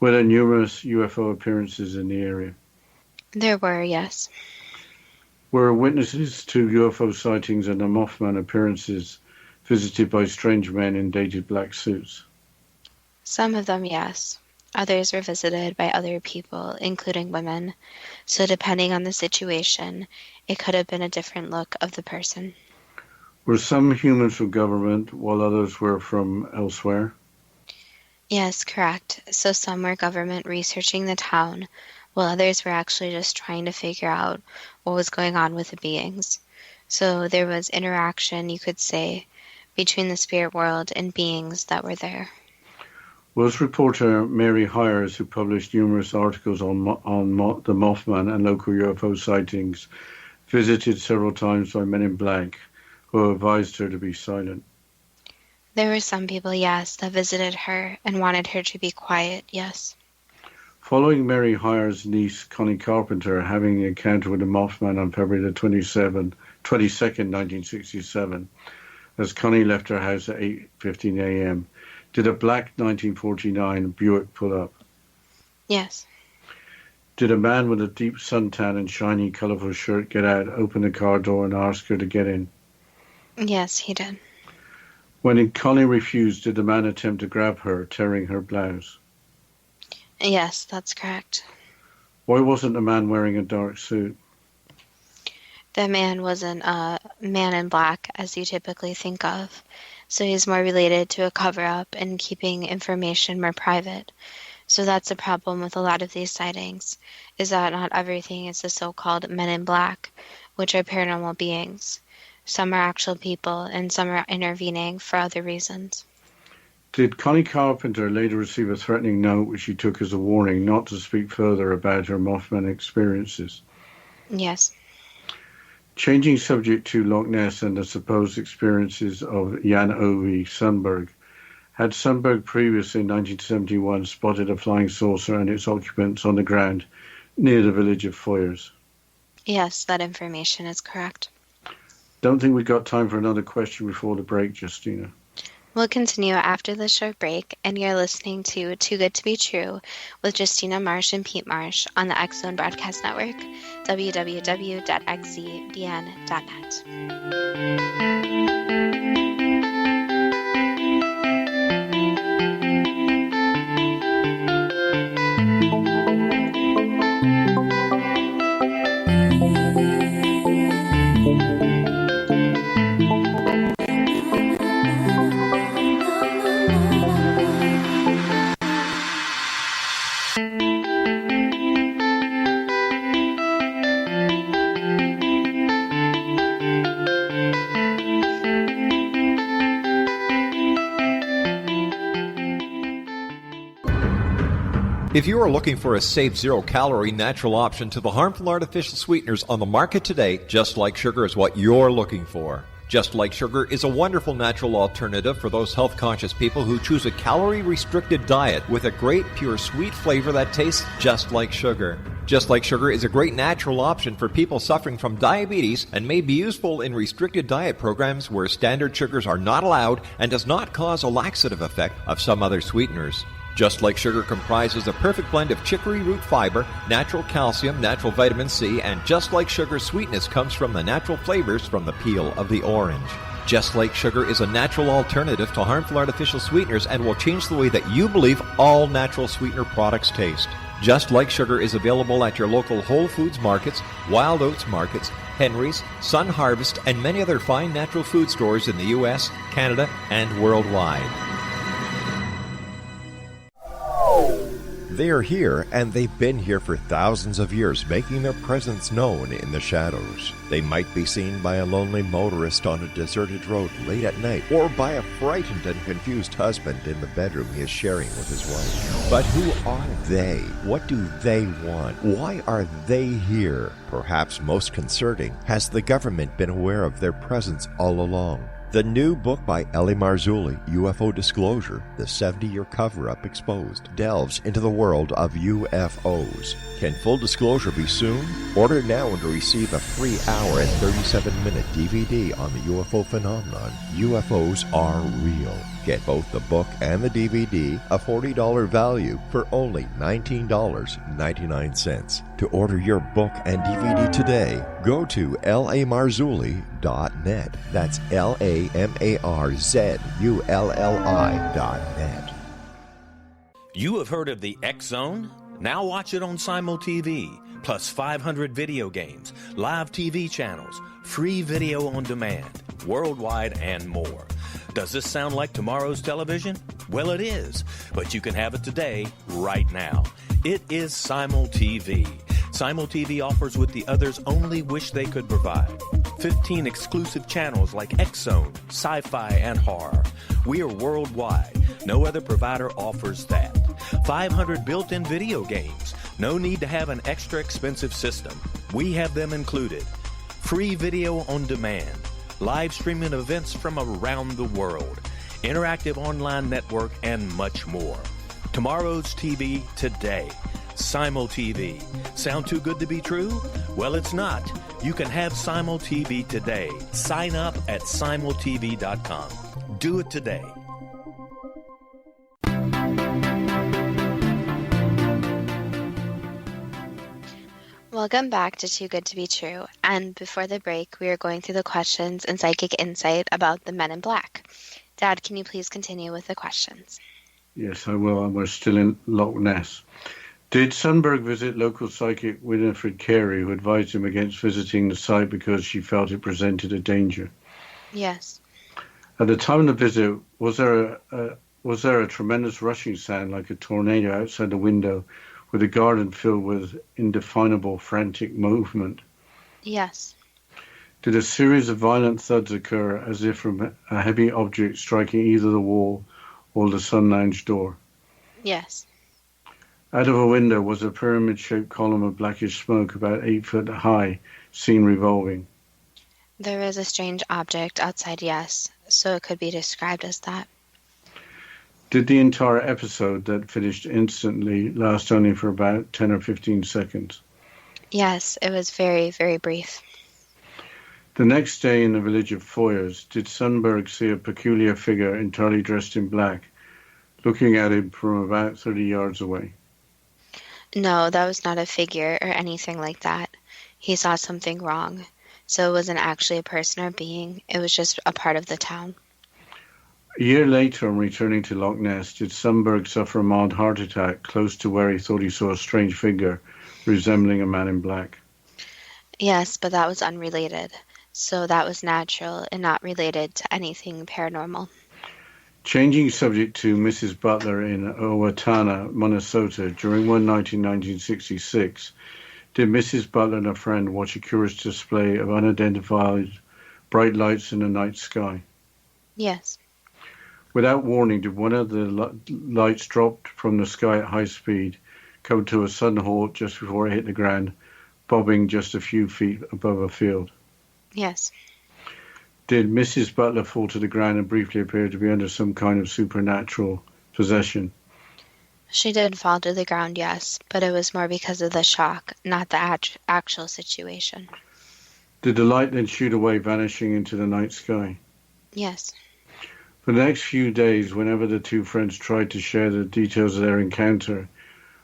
were there numerous UFO appearances in the area? There were, yes. Were witnesses to UFO sightings and the Mothman appearances visited by strange men in dated black suits? Some of them, yes. Others were visited by other people, including women. So depending on the situation, it could have been a different look of the person. Were some humans from government while others were from elsewhere? Yes, correct. So some were government researching the town, while others were actually just trying to figure out what was going on with the beings. So there was interaction, you could say, between the spirit world and beings that were there. Was reporter Mary Hires, who published numerous articles on the Mothman and local UFO sightings, visited several times by men in black who advised her to be silent? There were some people, yes, that visited her and wanted her to be quiet, yes. Following Mary Hires' niece, Connie Carpenter, having an encounter with the Mothman on February the 22nd, 1967, as Connie left her house at 8:15 a.m., did a black 1949 Buick pull up? Yes. Did a man with a deep suntan and shiny, colorful shirt get out, open the car door, and ask her to get in? Yes, he did. When Connie refused, did the man attempt to grab her, tearing her blouse? Yes, that's correct. Why wasn't the man wearing a dark suit? The man wasn't a man in black, as you typically think of. So he's more related to a cover-up and keeping information more private. So that's a problem with a lot of these sightings, is that not everything is the so-called men in black, which are paranormal beings. Some are actual people, and some are intervening for other reasons. Did Connie Carpenter later receive a threatening note which she took as a warning not to speak further about her Mothman experiences? Yes. Changing subject to Loch Ness and the supposed experiences of Jan Ove Sundberg, had Sundberg previously in 1971 spotted a flying saucer and its occupants on the ground near the village of Foyers? Yes, that information is correct. Don't think we've got time for another question before the break, Justina. We'll continue after the short break, and you're listening to Too Good to Be True with Justina Marsh and Pete Marsh on the X Zone Broadcast Network, www.xzbn.net. If you are looking for a safe, zero-calorie natural option to the harmful artificial sweeteners on the market today, Just Like Sugar is what you're looking for. Just Like Sugar is a wonderful natural alternative for those health-conscious people who choose a calorie-restricted diet with a great, pure, sweet flavor that tastes just like sugar. Just Like Sugar is a great natural option for people suffering from diabetes and may be useful in restricted diet programs where standard sugars are not allowed and does not cause a laxative effect of some other sweeteners. Just Like Sugar comprises a perfect blend of chicory root fiber, natural calcium, natural vitamin C, and Just Like Sugar's sweetness comes from the natural flavors from the peel of the orange. Just Like Sugar is a natural alternative to harmful artificial sweeteners and will change the way that you believe all natural sweetener products taste. Just Like Sugar is available at your local Whole Foods markets, Wild Oats markets, Henry's, Sun Harvest, and many other fine natural food stores in the U.S., Canada, and worldwide. They are here, and they've been here for thousands of years, making their presence known in the shadows. They might be seen by a lonely motorist on a deserted road late at night, or by a frightened and confused husband in the bedroom he is sharing with his wife. But who are they? What do they want? Why are they here? Perhaps most concerning, has the government been aware of their presence all along? The new book by rel-mar, UFO Disclosure, the 70-year cover-up exposed, delves into the world of UFOs. Can full disclosure be soon? Order now and receive a free hour and 37-minute DVD on the UFO phenomenon. UFOs are real. Get both the book and the DVD, a $40 value, for only $19.99. To order your book and DVD today, go to lamarzulli.net. That's LAMARZULLI.net. You have heard of the X Zone? Now watch it on Simul TV, plus 500 video games, live TV channels, free video on demand, worldwide, and more. Does this sound like tomorrow's television? Well, it is, but you can have it today, right now. It is Simul TV. Simul TV offers what the others only wish they could provide. 15 exclusive channels like X Zone, sci-fi, and horror. We are worldwide. No other provider offers that. 500 built-in video games. No need to have an extra expensive system. We have them included. Free video on demand. Live streaming events from around the world. Interactive online network, and much more. Tomorrow's TV today. Simul TV. Sound too good to be true? Well, it's not. You can have Simul TV today. Sign up at simultv.com. Do it today. Welcome back to Too Good to Be True. And before the break, we are going through the questions and psychic insight about the Men in Black. Dad, can you please continue with the questions? Yes, I will. And we're still in Loch Ness. Did Sundberg visit local psychic Winifred Carey, who advised him against visiting the site because she felt it presented a danger? Yes. At the time of the visit, was there a tremendous rushing sound like a tornado outside the window, with the garden filled with indefinable frantic movement? Yes. Did a series of violent thuds occur as if from a heavy object striking either the wall or the sun lounge door? Yes. Out of a window was a pyramid-shaped column of blackish smoke about 8 foot high, seen revolving. There was a strange object outside, yes, so it could be described as that. Did the entire episode that finished instantly last only for about 10 or 15 seconds? Yes, it was very, very brief. The next day in the village of Foyers, did Sundberg see a peculiar figure entirely dressed in black, looking at him from about 30 yards away? No, that was not a figure or anything like that. He saw something wrong. So it wasn't actually a person or being. It was just a part of the town. A year later, on returning to Loch Ness, did Sundberg suffer a mild heart attack close to where he thought he saw a strange figure resembling a man in black? Yes, but that was unrelated. So that was natural and not related to anything paranormal. Changing subject to Mrs. Butler in Owatonna, Minnesota, during one night in 1966, did Mrs. Butler and a friend watch a curious display of unidentified bright lights in the night sky? Yes. Without warning, did one of the lights drop from the sky at high speed, come to a sudden halt just before it hit the ground, bobbing just a few feet above a field? Yes. Did Mrs. Butler fall to the ground and briefly appear to be under some kind of supernatural possession? She did fall to the ground, yes, but it was more because of the shock, not the actual situation. Did the light then shoot away, vanishing into the night sky? Yes. For the next few days, whenever the two friends tried to share the details of their encounter,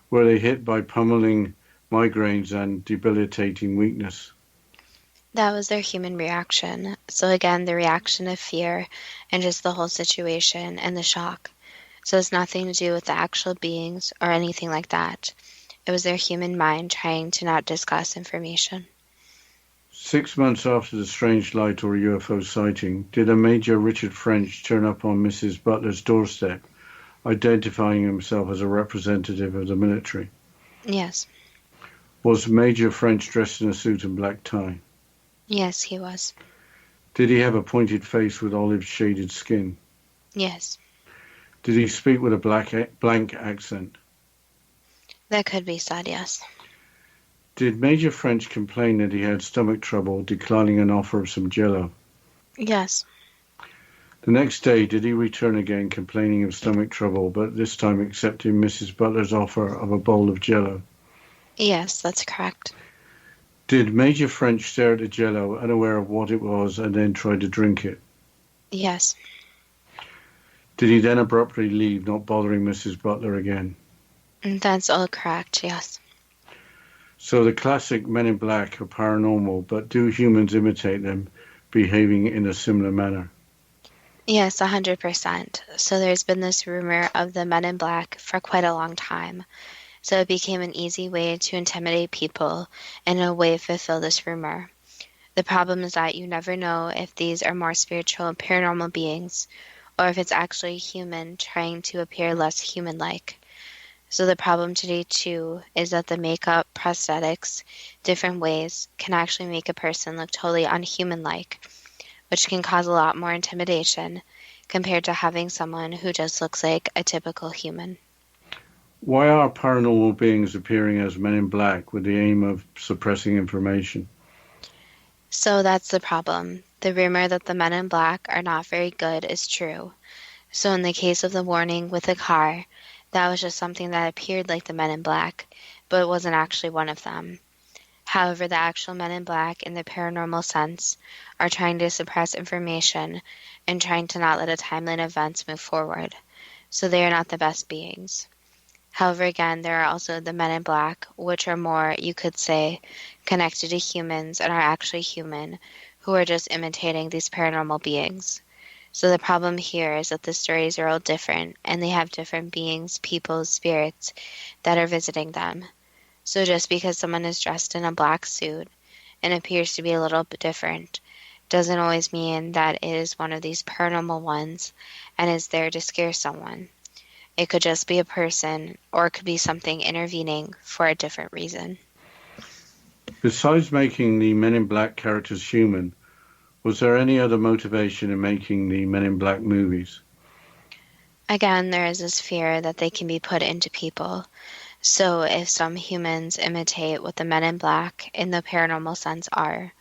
were they hit by pummeling migraines and debilitating weakness? That was their human reaction. So again, the reaction of fear and just the whole situation and the shock. So it's nothing to do with the actual beings or anything like that. It was their human mind trying to not discuss information. 6 months after the strange light or UFO sighting, did a Major Richard French turn up on Mrs. Butler's doorstep, identifying himself as a representative of the military? Yes. Was Major French dressed in a suit and black tie? Yes, he was. Did he have a pointed face with olive shaded skin? Yes. Did he speak with a blank accent? That could be said, yes. Did Major French complain that he had stomach trouble, declining an offer of some jello? Yes. The next day, did he return again, complaining of stomach trouble, but this time accepting Mrs. Butler's offer of a bowl of Jell-O? Yes, that's correct. Did Major French stare at the Jell-O, unaware of what it was, and then try to drink it? Yes. Did he then abruptly leave, not bothering Mrs. Butler again? That's all correct, yes. So the classic Men in Black are paranormal, but do humans imitate them, behaving in a similar manner? Yes, 100%. So there's been this rumor of the Men in Black for quite a long time. So it became an easy way to intimidate people and in a way fulfill this rumor. The problem is that you never know if these are more spiritual and paranormal beings or if it's actually a human trying to appear less human-like. So the problem today too is that the makeup, prosthetics, different ways can actually make a person look totally unhuman-like, which can cause a lot more intimidation compared to having someone who just looks like a typical human. Why are paranormal beings appearing as Men in Black with the aim of suppressing information? So that's the problem. The rumor that the Men in Black are not very good is true. So in the case of the warning with the car, that was just something that appeared like the Men in Black, but it wasn't actually one of them. However, the actual Men in Black, in the paranormal sense, are trying to suppress information and trying to not let a timeline of events move forward. So they are not the best beings. However, again, there are also the Men in Black, which are more, you could say, connected to humans and are actually human, who are just imitating these paranormal beings. So the problem here is that the stories are all different, and they have different beings, people, spirits that are visiting them. So just because someone is dressed in a black suit and appears to be a little bit different doesn't always mean that it is one of these paranormal ones and is there to scare someone. It could just be a person, or it could be something intervening for a different reason. Besides making the Men in Black characters human, was there any other motivation in making the Men in Black movies? Again, there is this fear that they can be put into people. So if some humans imitate what the Men in Black in the paranormal sense are,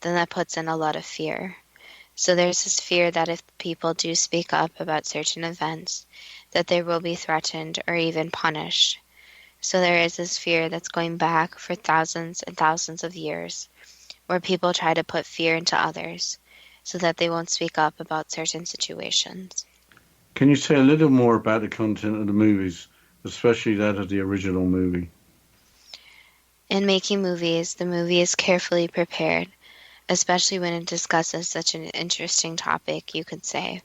then that puts in a lot of fear. So there's this fear that if people do speak up about certain events, that they will be threatened or even punished. So there is this fear that's going back for thousands and thousands of years, where people try to put fear into others so that they won't speak up about certain situations. Can you say a little more about the content of the movies, especially that of the original movie? In making movies, the movie is carefully prepared, especially when it discusses such an interesting topic, you could say.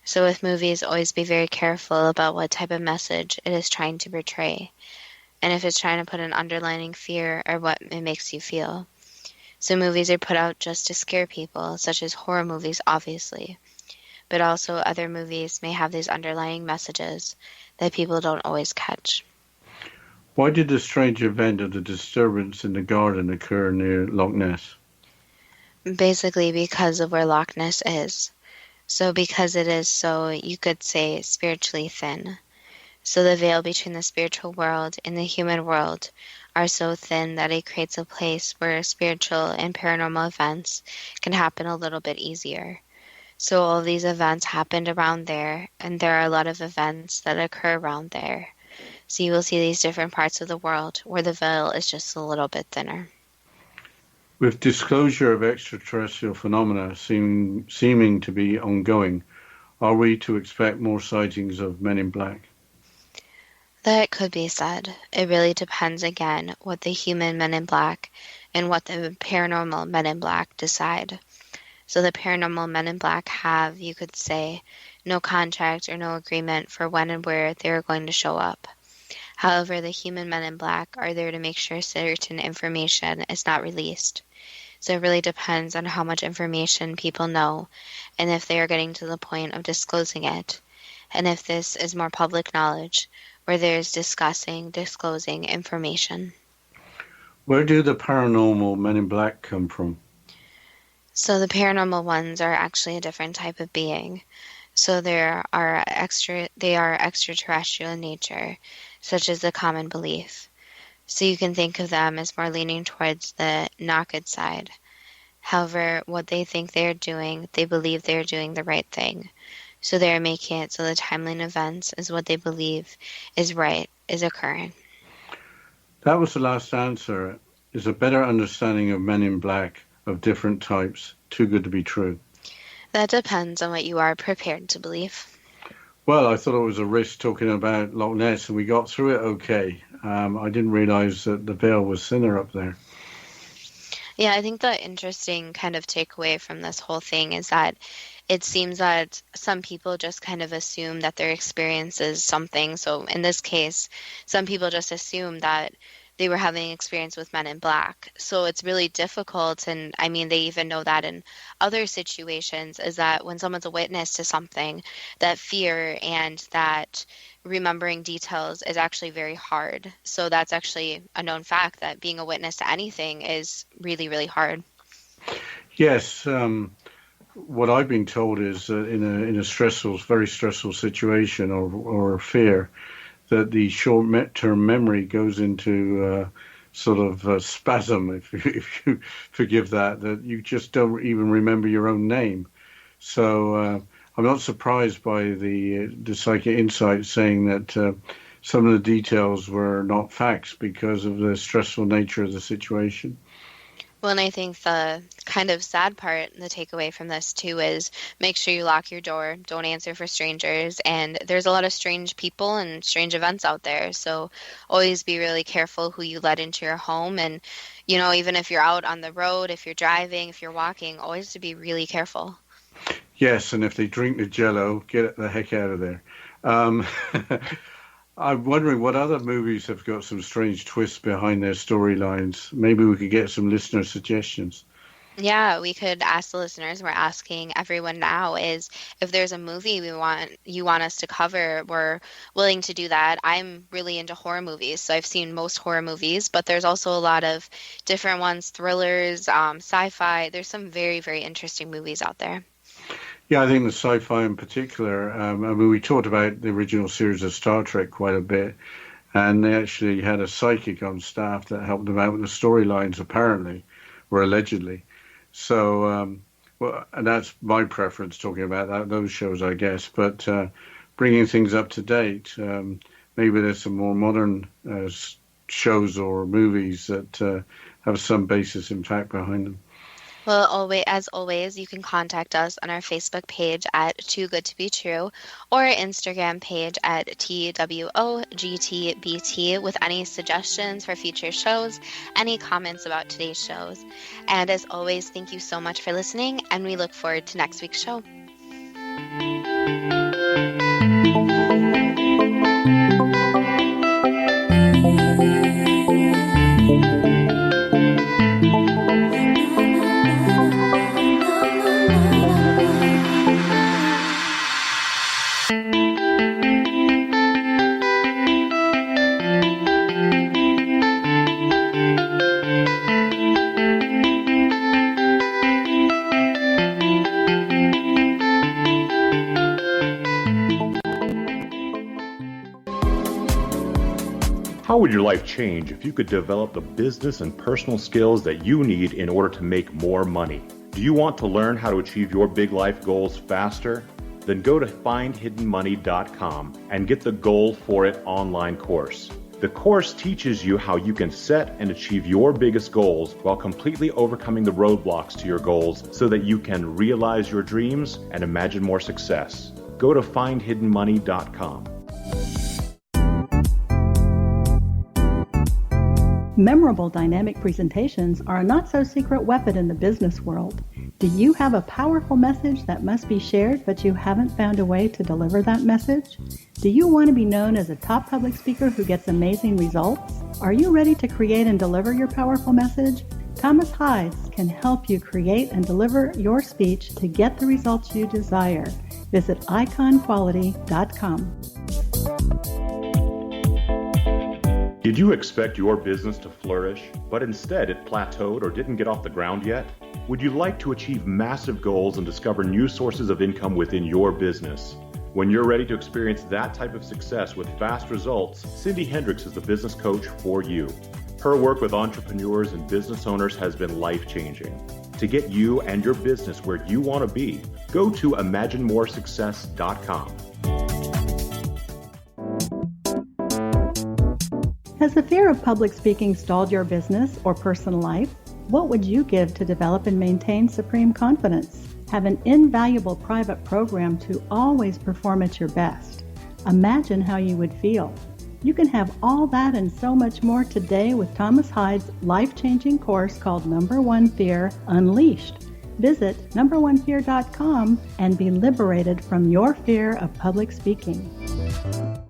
So with movies, always be very careful about what type of message it is trying to portray, and if it's trying to put an underlying fear or what it makes you feel. So movies are put out just to scare people, such as horror movies, obviously. But also other movies may have these underlying messages that people don't always catch. Why did the strange event of the disturbance in the garden occur near Loch Ness? Basically because of where Loch Ness is. So because it is so, you could say, spiritually thin. So the veil between the spiritual world and the human world are so thin that it creates a place where spiritual and paranormal events can happen a little bit easier. So all these events happened around there, and there are a lot of events that occur around there. So you will see these different parts of the world where the veil is just a little bit thinner. With disclosure of extraterrestrial phenomena seeming to be ongoing, are we to expect more sightings of Men in Black? That could be said. It really depends, again, what the human Men in Black and what the paranormal Men in Black decide. So the paranormal Men in Black have, you could say, no contract or no agreement for when and where they're going to show up. However, the human Men in Black are there to make sure certain information is not released. So it really depends on how much information people know and if they are getting to the point of disclosing it. And if this is more public knowledge where there's disclosing information. Where do the paranormal Men in Black come from? So the paranormal ones are actually a different type of being. So they are extraterrestrial in nature, such as the common belief. So you can think of them as more leaning towards the Naked side. However, what they think they're doing, they believe they're doing the right thing. So they're making it so the timeline events is what they believe is right, is occurring. That was the last answer. Is a better understanding of Men in Black of different types too good to be true? That depends on what you are prepared to believe. Well, I thought it was a risk talking about Loch Ness, and we got through it okay. I didn't realize that the veil was thinner up there. Yeah, I think the interesting kind of takeaway from this whole thing is that it seems that some people just kind of assume that their experience is something. So in this case, some people just assume that they were having experience with Men in Black. So it's really difficult, and I mean, they even know that in other situations, is that when someone's a witness to something, that fear and that remembering details is actually very hard. So that's actually a known fact that being a witness to anything is really, really hard. Yes. What I've been told is that in a stressful, very stressful situation or fear, that the short-term memory goes into sort of spasm, if you forgive that you just don't even remember your own name. So I'm not surprised by the psychic insight saying that some of the details were not facts because of the stressful nature of the situation. Well, and I think the kind of sad part, the takeaway from this too, is make sure you lock your door, don't answer for strangers, and there's a lot of strange people and strange events out there, so always be really careful who you let into your home, and, you know, even if you're out on the road, if you're driving, if you're walking, always to be really careful. Yes, and if they drink the Jell-O, get the heck out of there. I'm wondering what other movies have got some strange twists behind their storylines. Maybe we could get some listener suggestions. Yeah, we could ask the listeners. We're asking everyone now is if there's a movie you want us to cover, we're willing to do that. I'm really into horror movies, so I've seen most horror movies, but there's also a lot of different ones, thrillers, sci-fi. There's some very, very interesting movies out there. Yeah, I think the sci-fi in particular, I mean, we talked about the original series of Star Trek quite a bit, and they actually had a psychic on staff that helped them out with the storylines, apparently, or allegedly. So, well, and that's my preference, talking about those shows, I guess, but bringing things up to date, maybe there's some more modern shows or movies that have some basis in fact behind them. Well, as always, you can contact us on our Facebook page at Too Good to Be True or our Instagram page at TWOGTBT with any suggestions for future shows, any comments about today's shows. And as always, thank you so much for listening, and we look forward to next week's show. How would your life change if you could develop the business and personal skills that you need in order to make more money? Do you want to learn how to achieve your big life goals faster? Then go to findhiddenmoney.com and get the Goal for It online course. The course teaches you how you can set and achieve your biggest goals while completely overcoming the roadblocks to your goals so that you can realize your dreams and imagine more success. Go to findhiddenmoney.com. Memorable dynamic presentations are a not-so-secret weapon in the business world. Do you have a powerful message that must be shared, but you haven't found a way to deliver that message? Do you want to be known as a top public speaker who gets amazing results? Are you ready to create and deliver your powerful message? Thomas Hides can help you create and deliver your speech to get the results you desire. Visit iconquality.com. Did you expect your business to flourish, but instead it plateaued or didn't get off the ground yet? Would you like to achieve massive goals and discover new sources of income within your business? When you're ready to experience that type of success with fast results, Cindy Hendricks is the business coach for you. Her work with entrepreneurs and business owners has been life-changing. To get you and your business where you want to be, go to imaginemoresuccess.com. Has the fear of public speaking stalled your business or personal life? What would you give to develop and maintain supreme confidence? Have an invaluable private program to always perform at your best. Imagine how you would feel. You can have all that and so much more today with Thomas Hyde's life-changing course called Number One Fear Unleashed. Visit numberonefear.com and be liberated from your fear of public speaking.